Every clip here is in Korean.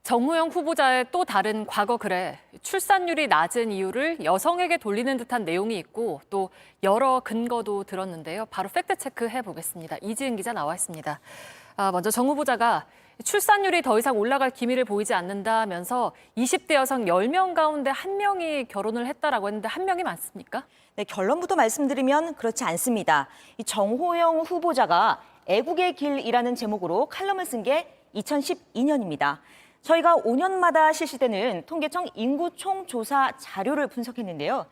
정호영 후보자의 또 다른 과거 글에 출산율이 낮은 이유를 여성에게 돌리는 듯한 내용이 있고 또 여러 근거도 들었는데요. 바로 팩트 체크해 보겠습니다. 이지은 기자 나와 있습니다. 먼저 정 후보자가 출산율이 더 이상 올라갈 기미를 보이지 않는다면서 20대 여성 10명 가운데 1명이 결혼을 했다라고 했는데 1명이 맞습니까? 네, 결론부터 말씀드리면 그렇지 않습니다. 이 정호영 후보자가 애국의 길이라는 제목으로 칼럼을 쓴 게 2012년입니다. 저희가 5년마다 실시되는 통계청 인구총조사 자료를 분석했는데요.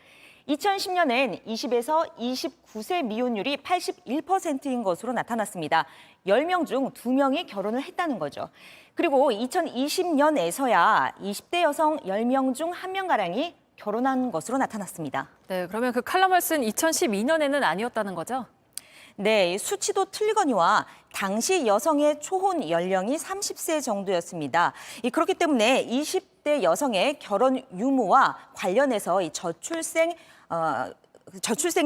2010년엔 20에서 29세 미혼율이 81%인 것으로 나타났습니다. 10명 중 2명이 결혼을 했다는 거죠. 그리고 2020년에서야 20대 여성 10명 중 1명가량이 결혼한 것으로 나타났습니다. 네, 그러면 그 칼럼을 쓴 2012년에는 아니었다는 거죠? 네, 수치도 틀리거니와 당시 여성의 초혼 연령이 30세 정도였습니다. 그렇기 때문에 20대 여성의 결혼 유무와 관련해서 이 저출생에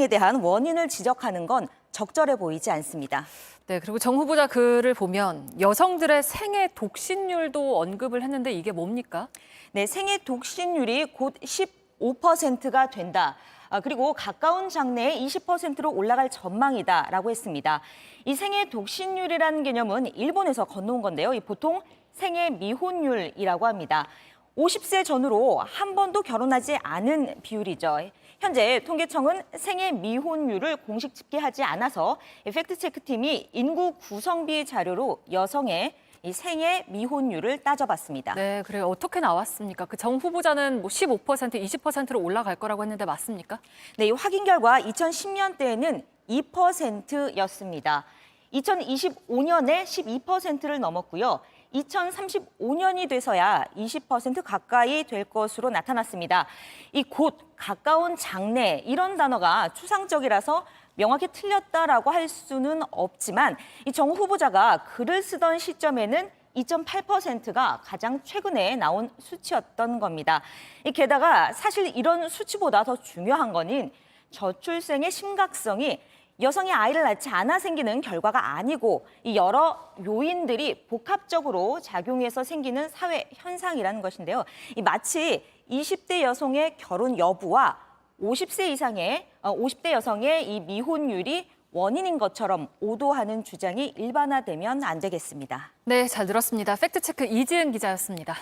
대한 원인을 지적하는 건 적절해 보이지 않습니다. 네, 그리고 정 후보자 글을 보면 여성들의 생애 독신율도 언급을 했는데 이게 뭡니까? 네, 생애 독신율이 곧 15%가 된다. 그리고 가까운 장래에 20%로 올라갈 전망이다라고 했습니다. 이 생애 독신율이라는 개념은 일본에서 건너온 건데요. 보통 생애 미혼율이라고 합니다. 50세 전후로 한 번도 결혼하지 않은 비율이죠. 현재 통계청은 생애 미혼율을 공식 집계하지 않아서 팩트체크팀이 인구 구성비 자료로 여성의 이 생애 미혼율을 따져봤습니다. 네, 그래요. 어떻게 나왔습니까? 그 정 후보자는 15%, 20%로 올라갈 거라고 했는데 맞습니까? 네, 이 확인 결과 2010년대에는 2%였습니다. 2025년에 12%를 넘었고요. 2035년이 돼서야 20% 가까이 될 것으로 나타났습니다. 이 곧, 가까운 장래 이런 단어가 추상적이라서 명확히 틀렸다라고 할 수는 없지만 이 정 후보자가 글을 쓰던 시점에는 2.8%가 가장 최근에 나온 수치였던 겁니다. 게다가 사실 이런 수치보다 더 중요한 거는 저출생의 심각성이 여성이 아이를 낳지 않아 생기는 결과가 아니고 이 여러 요인들이 복합적으로 작용해서 생기는 사회 현상이라는 것인데요. 마치 20대 여성의 결혼 여부와 50대 여성의 이 미혼율이 원인인 것처럼 오도하는 주장이 일반화되면 안 되겠습니다. 네, 잘 들었습니다. 팩트체크 이지은 기자였습니다.